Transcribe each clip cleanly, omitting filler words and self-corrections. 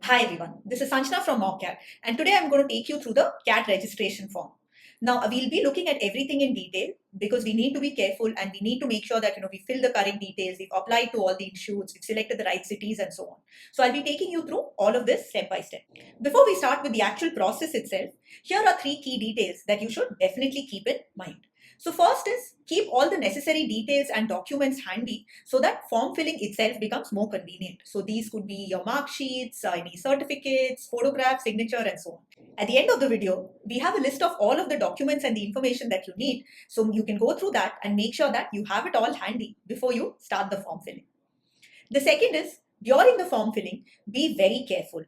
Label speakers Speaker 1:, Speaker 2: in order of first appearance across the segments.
Speaker 1: Hi everyone, this is Sanjana from Mockat, and today I'm going to take you through the CAT registration form. Now we'll be looking at everything in detail because we need to be careful and we need to make sure that we fill the correct details, we've applied to all the institutes, we've selected the right cities and so on. So I'll be taking you through all of this step by step. Before we start with the actual process itself, here are three key details that you should definitely keep in mind. So first is keep all the necessary details and documents handy so that form filling itself becomes more convenient. So these could be your mark sheets, any certificates, photographs, signature and so on. At the end of the video, we have a list of all of the documents and the information that you need. So you can go through that and make sure that you have it all handy before you start the form filling. The second is during the form filling, be very careful.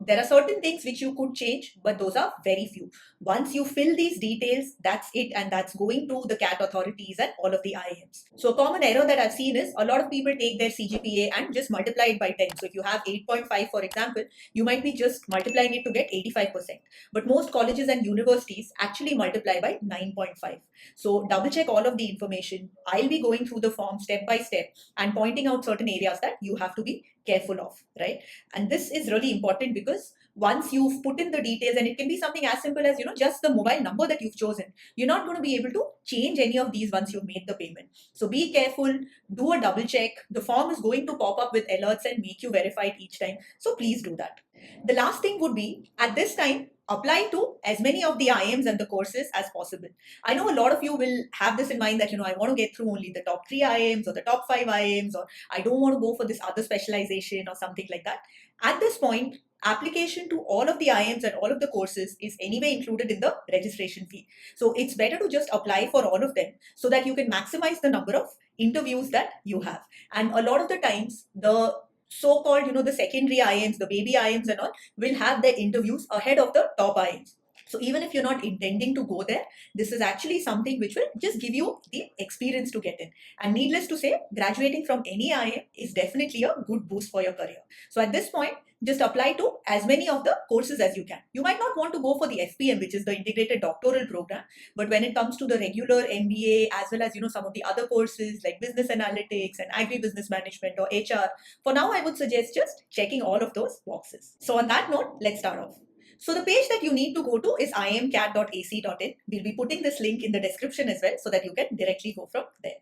Speaker 1: There are certain things which you could change, but those are very few. Once you fill these details, that's it, and that's going to the CAT authorities and all of the IIMs. So a common error that I've seen is a lot of people take their CGPA and just multiply it by 10. So if you have 8.5, for example, you might be just multiplying it to get 85%. But most colleges and universities actually multiply by 9.5. So double check all of the information. I'll be going through the form step by step and pointing out certain areas that you have to be careful of, right? And this is really important because once you've put in the details, and it can be something as simple as just the mobile number that you've chosen, you're not going to be able to change any of these once you've made the payment. So be careful, do a double check. The form is going to pop up with alerts and make you verify it each time, so please do that. The last thing would be, at this time, apply to as many of the IIMs and the courses as possible. I know a lot of you will have this in mind that I want to get through only the top 3 IIMs or the top 5 IIMs, or I don't want to go for this other specialization or something like that. At this point, application to all of the IIMs and all of the courses is anyway included in the registration fee. So it's better to just apply for all of them so that you can maximize the number of interviews that you have. And a lot of the times, the so-called, the secondary IIMs, the baby IIMs and all, will have their interviews ahead of the top IIMs. So even if you're not intending to go there, this is actually something which will just give you the experience to get in. And needless to say, graduating from any IIM is definitely a good boost for your career. So at this point, just apply to as many of the courses as you can. You might not want to go for the FPM, which is the integrated doctoral program, but when it comes to the regular MBA, as well as some of the other courses like business analytics and agribusiness management or HR, for now I would suggest just checking all of those boxes. So on that note, let's start off. So the page that you need to go to is iimcat.ac.in. We'll be putting this link in the description as well so that you can directly go from there.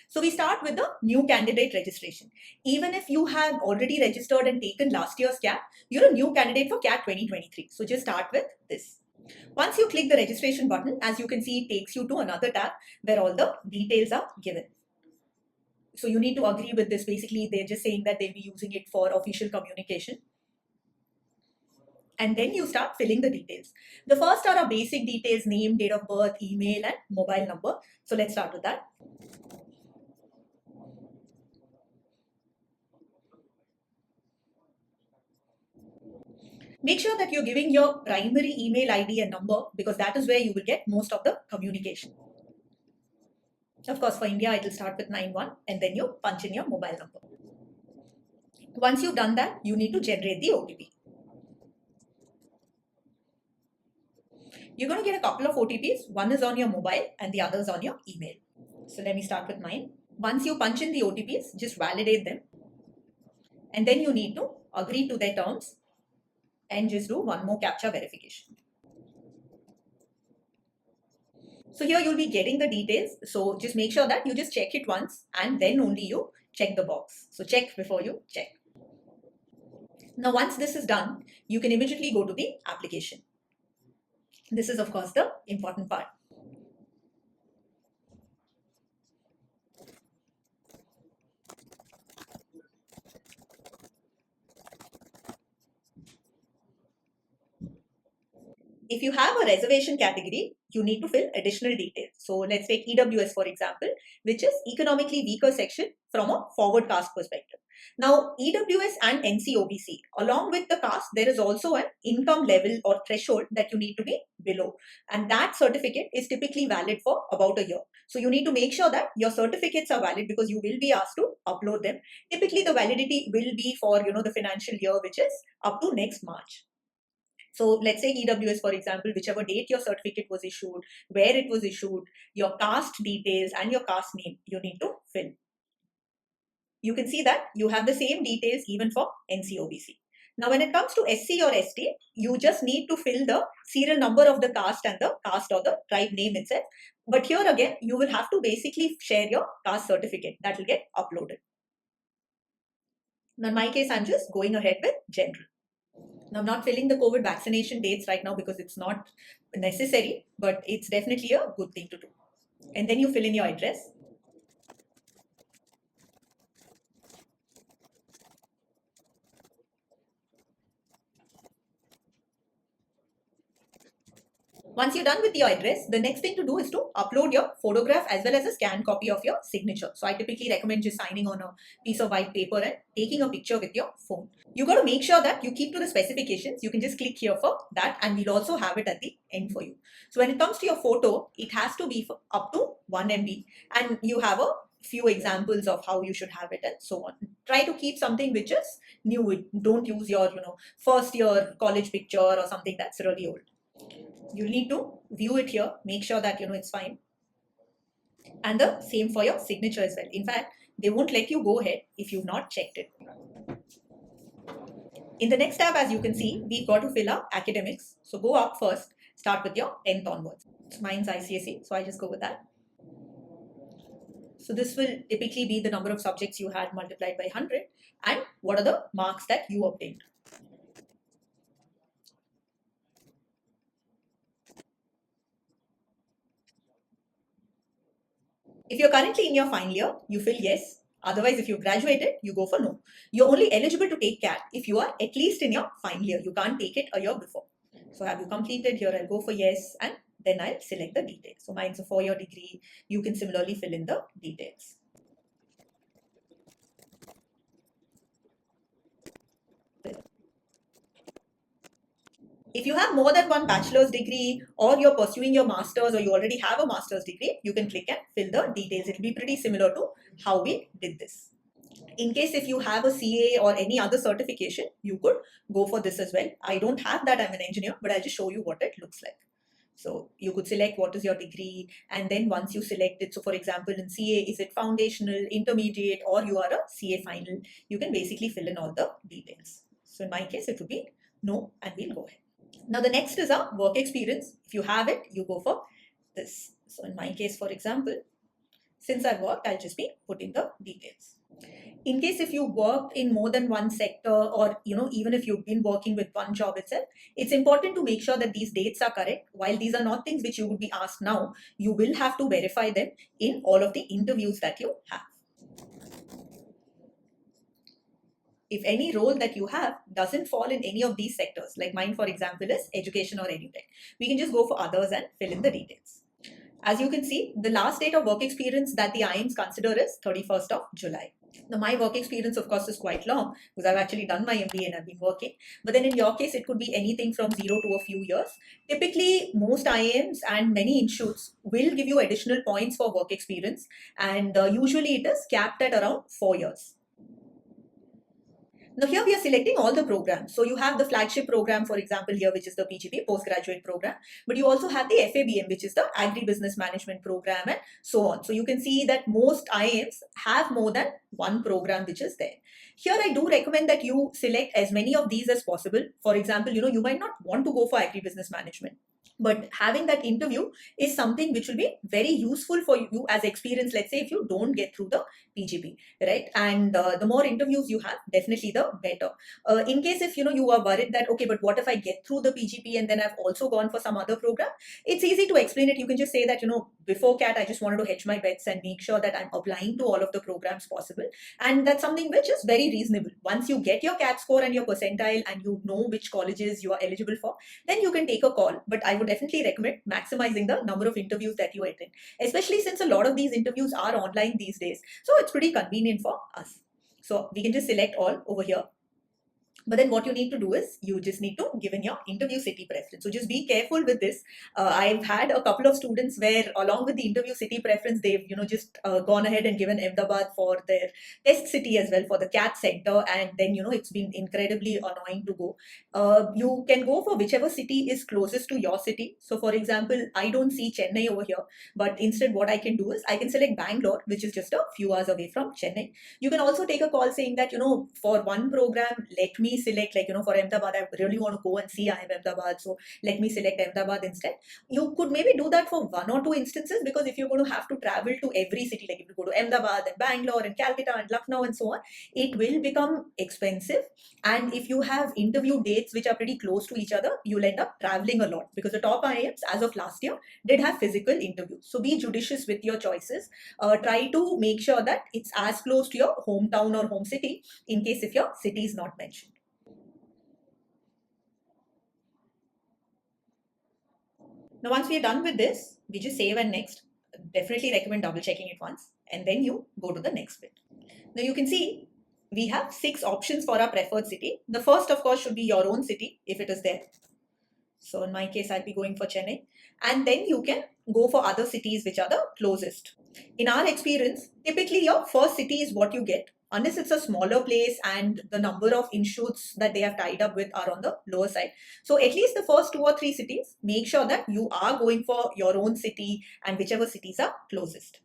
Speaker 1: So we start with the new candidate registration. Even if you have already registered and taken last year's CAT, you're a new candidate for CAT 2023. So just start with this. Once you click the registration button, as you can see, it takes you to another tab where all the details are given. So you need to agree with this. Basically, they're just saying that they'll be using it for official communication. And then you start filling the details. The first are our basic details: name, date of birth, email, and mobile number. So let's start with that. Make sure that you're giving your primary email ID and number because that is where you will get most of the communication. Of course, for India, it will start with 91 and then you punch in your mobile number. Once you've done that, you need to generate the OTP. You're going to get a couple of OTPs. One is on your mobile and the other is on your email. So let me start with mine. Once you punch in the OTPs, just validate them. And then you need to agree to their terms and just do one more CAPTCHA verification. So here you'll be getting the details. So just make sure that you just check it once and then only you check the box. So check before you check. Now once this is done, you can immediately go to the application. This is of course the important part. If you have a reservation category, you need to fill additional details. So let's take EWS for example, which is economically weaker section from a forward caste perspective. Now EWS and NCOBC, along with the caste, there is also an income level or threshold that you need to be below. And that certificate is typically valid for about a year. So you need to make sure that your certificates are valid because you will be asked to upload them. Typically the validity will be for the financial year, which is up to next March. So let's say EWS, for example, whichever date your certificate was issued, where it was issued, your caste details and your caste name, you need to fill. You can see that you have the same details even for NCOBC. Now, when it comes to SC or ST, you just need to fill the serial number of the caste and the caste or the tribe name itself. But here again, you will have to basically share your caste certificate that will get uploaded. Now, in my case, I'm just going ahead with general. Now, I'm not filling the COVID vaccination dates right now because it's not necessary, but it's definitely a good thing to do. And then you fill in your address. Once you're done with your address, the next thing to do is to upload your photograph as well as a scanned copy of your signature. So I typically recommend just signing on a piece of white paper and taking a picture with your phone. You got to make sure that you keep to the specifications. You can just click here for that, and we'll also have it at the end for you. So when it comes to your photo, it has to be for up to 1 MB, and you have a few examples of how you should have it and so on. Try to keep something which is new. Don't use your first year college picture or something that's really old. You need to view it here, make sure that it's fine. And the same for your signature as well. In fact, they won't let you go ahead if you've not checked it. In the next tab, as you can see, we've got to fill up academics. So go up first, start with your 10th onwards. So mine's ICSE, so I just go with that. So this will typically be the number of subjects you had multiplied by 100 and what are the marks that you obtained. If you're currently in your final year, you fill yes. Otherwise, if you graduated, you go for no. You're only eligible to take CAT if you are at least in your final year. You can't take it a year before. So have you completed? Here I'll go for yes, and then I'll select the details. So mine's a 4-year degree. You can similarly fill in the details. If you have more than one bachelor's degree or you're pursuing your master's or you already have a master's degree, you can click and fill the details. It will be pretty similar to how we did this. In case if you have a CA or any other certification, you could go for this as well. I don't have that, I'm an engineer, but I'll just show you what it looks like. So you could select what is your degree, and then once you select it, so for example in CA, is it foundational, intermediate, or you are a CA final, you can basically fill in all the details. So in my case, it would be no, and we'll go ahead. Now the next is our work experience. If you have it, you go for this. So in my case, for example, since I've worked, I'll just be putting the details. In case if you worked in more than one sector, or even if you've been working with one job itself, it's important to make sure that these dates are correct. While these are not things which you would be asked now, you will have to verify them in all of the interviews that you have. If any role that you have doesn't fall in any of these sectors, like mine for example is education or edutech, we can just go for others and fill in the details. As you can see, the last date of work experience that the IIMs consider is 31st of July. Now, my work experience, of course, is quite long because I've actually done my MBA and I've been working. But then in your case, it could be anything from 0 to a few years. Typically, most IIMs and many institutes will give you additional points for work experience. And usually it is capped at around 4 years. Now here we are selecting all the programs. So you have the flagship program, for example, here, which is the PGP, postgraduate program. But you also have the FABM, which is the agribusiness management program, and so on. So you can see that most IIMs have more than one program which is there. Here I do recommend that you select as many of these as possible. For example, you might not want to go for agribusiness management, but having that interview is something which will be very useful for you as experience, let's say if you don't get through the PGP, right? And the more interviews you have, definitely the better. In case if you are worried that, okay, but what if I get through the PGP and then I've also gone for some other program, it's easy to explain it. You can just say that, before CAT, I just wanted to hedge my bets and make sure that I'm applying to all of the programs possible. And that's something which is very reasonable. Once you get your CAT score and your percentile and you know which colleges you are eligible for, then you can take a call. But I would definitely recommend maximizing the number of interviews that you attend, especially since a lot of these interviews are online these days. So it's pretty convenient for us. So we can just select all over here. But then what you need to do is you just need to give in your interview city preference. So just be careful with this. I've had a couple of students where along with the interview city preference, they've just gone ahead and given Ahmedabad for their test city as well for the CAT center. And then, it's been incredibly annoying to go. You can go for whichever city is closest to your city. So for example, I don't see Chennai over here, but instead what I can do is I can select Bangalore, which is just a few hours away from Chennai. You can also take a call saying that, for one program, let me me select, like, for Ahmedabad, I really want to go and see IIM Ahmedabad, so let me select Ahmedabad instead. You could maybe do that for one or two instances, because if you're going to have to travel to every city, like if you go to Ahmedabad and Bangalore and Calcutta and Lucknow and so on, it will become expensive. And if you have interview dates which are pretty close to each other, you'll end up traveling a lot, because the top IIMs as of last year did have physical interviews. So be judicious with your choices. Try to make sure that it's as close to your hometown or home city, in case if your city is not mentioned. Now, once we are done with this, we just save and next. Definitely recommend double checking it once, and then you go to the next bit. Now you can see we have 6 options for our preferred city. The first, of course, should be your own city if it is there. So in my case, I'll be going for Chennai. And then you can go for other cities which are the closest. In our experience, typically your first city is what you get, unless it's a smaller place and the number of institutes that they have tied up with are on the lower side. So at least the first 2 or 3 cities, make sure that you are going for your own city and whichever cities are closest.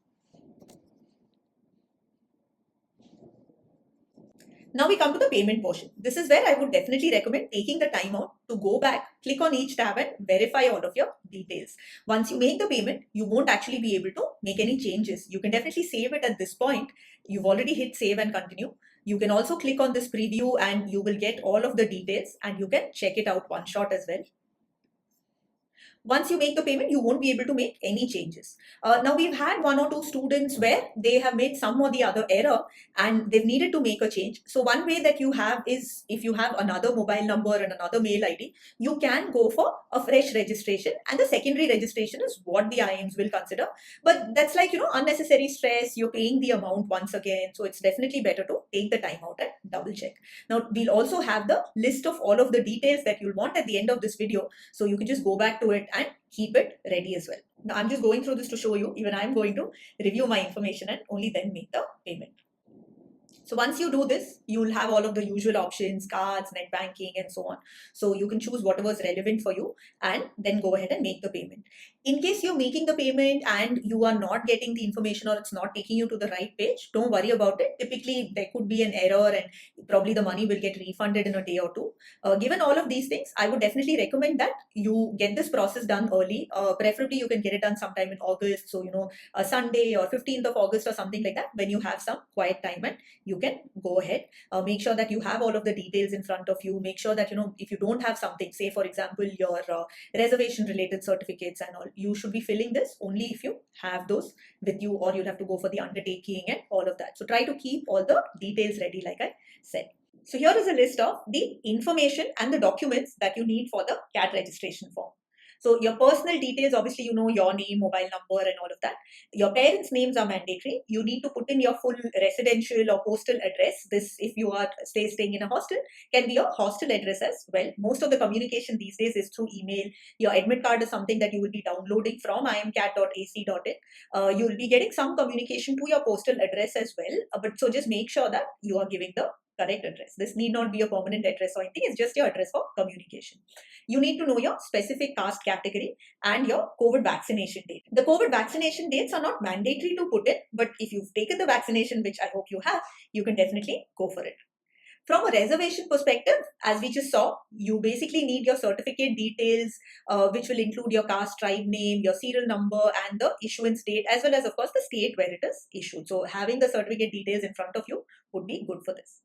Speaker 1: Now we come to the payment portion. This is where I would definitely recommend taking the time out to go back, click on each tab and verify all of your details. Once you make the payment, you won't actually be able to make any changes. You can definitely save it at this point. You've already hit save and continue. You can also click on this preview and you will get all of the details, and you can check it out one shot as well. Once you make the payment, you won't be able to make any changes. Now, we've had 1 or 2 students where they have made some or the other error and they've needed to make a change. So one way that you have is, if you have another mobile number and another mail ID, you can go for a fresh registration, and the secondary registration is what the IIMs will consider. But that's like, unnecessary stress. You're paying the amount once again. So it's definitely better to take the time out and double check. Now, we'll also have the list of all of the details that you'll want at the end of this video. So you can just go back to it and keep it ready as well. Now I'm just going through this to show you. Even I'm going to review my information and only then make the payment. So once you do this, you will have all of the usual options, cards, net banking, and so on. So you can choose whatever is relevant for you and then go ahead and make the payment. In case you're making the payment and you are not getting the information or it's not taking you to the right page, don't worry about it. Typically, there could be an error and probably the money will get refunded in a day or two. Given all of these things, I would definitely recommend that you get this process done early. Preferably, you can get it done sometime in August. So, a Sunday or 15th of August or something like that, when you have some quiet time and you can go ahead. Make sure that you have all of the details in front of you. Make sure that, if you don't have something, say, for example, your reservation related certificates and all, you should be filling this only if you have those with you, or you'll have to go for the undertaking and all of that. So try to keep all the details ready, like I said. So here is a list of the information and the documents that you need for the CAT registration form. So your personal details, obviously, your name, mobile number and all of that. Your parents' names are mandatory. You need to put in your full residential or postal address. This, if you are staying in a hostel, can be your hostel address as well. Most of the communication these days is through email. Your admit card is something that you will be downloading from imcat.ac.in. You will be getting some communication to your postal address as well. But so just make sure that you are giving the correct address. This need not be a permanent address or anything. It's just your address for communication. You need to know your specific caste category and your COVID vaccination date. The COVID vaccination dates are not mandatory to put in, but if you've taken the vaccination, which I hope you have, you can definitely go for it. From a reservation perspective, as we just saw, you basically need your certificate details, which will include your caste, tribe name, your serial number, and the issuance date, as well as, of course, the state where it is issued. So having the certificate details in front of you would be good for this.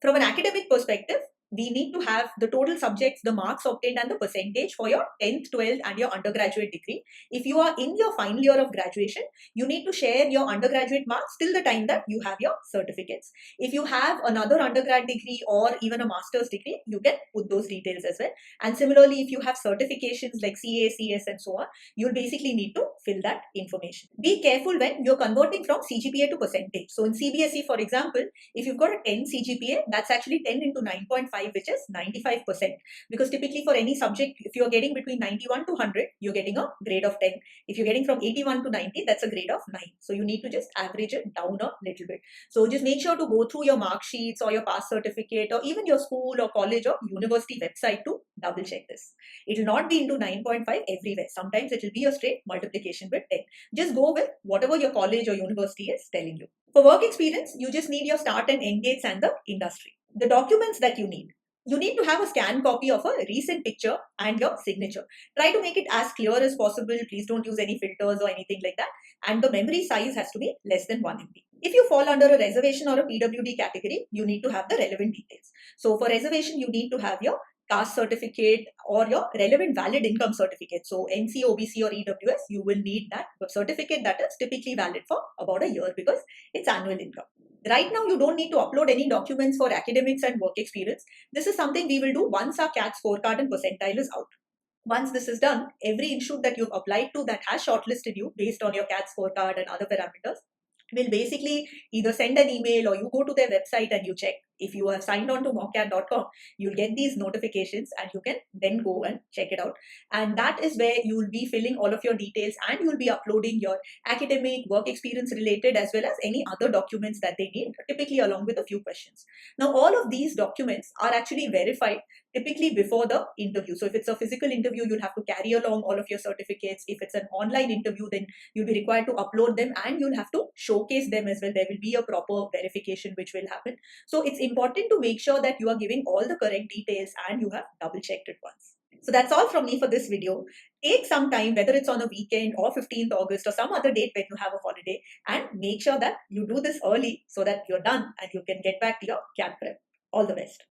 Speaker 1: From an academic perspective, we need to have the total subjects, the marks obtained, and the percentage for your 10th, 12th, and your undergraduate degree. If you are in your final year of graduation, you need to share your undergraduate marks till the time that you have your certificates. If you have another undergrad degree or even a master's degree, you can put those details as well. And similarly, if you have certifications like CA, CS, and so on, you'll basically need to fill that information. Be careful when you're converting from CGPA to percentage. So in CBSE, for example, if you've got a 10 CGPA, that's actually 10 into 9.5, which is 95%. Because typically for any subject, if you're getting between 91 to 100, you're getting a grade of 10. If you're getting from 81 to 90, that's a grade of 9. So you need to just average it down a little bit. So just make sure to go through your mark sheets or your pass certificate or even your school or college or university website to double check this. It will not be into 9.5 everywhere. Sometimes it will be a straight multiplication with 10. Just go with whatever your college or university is telling you. For work experience, you just need your start and end dates and the industry. The documents that you need. You need to have a scanned copy of a recent picture and your signature. Try to make it as clear as possible. Please don't use any filters or anything like that. And the memory size has to be less than 1 MB. If you fall under a reservation or a PWD category, you need to have the relevant details. So for reservation, you need to have your caste certificate or your relevant valid income certificate. So NC, OBC or EWS, you will need that certificate that is typically valid for about a year because it's annual income. Right now, you don't need to upload any documents for academics and work experience. This is something we will do once our CAT scorecard and percentile is out. Once this is done, every institute that you've applied to that has shortlisted you based on your CAT scorecard and other parameters will basically either send an email or you go to their website and you check. If you have signed on to mockat.com, you'll get these notifications and you can then go and check it out. And that is where you will be filling all of your details and you'll be uploading your academic, work experience related as well as any other documents that they need, typically along with a few questions. Now, all of these documents are actually verified typically before the interview. So if it's a physical interview, you'll have to carry along all of your certificates. If it's an online interview, then you'll be required to upload them and you'll have to showcase them as well. There will be a proper verification which will happen. So it's important to make sure that you are giving all the correct details and you have double checked it once. So that's all from me for this video. Take some time, whether it's on a weekend or 15th August or some other date when you have a holiday, and make sure that you do this early so that you're done and you can get back to your CAT prep. All the best.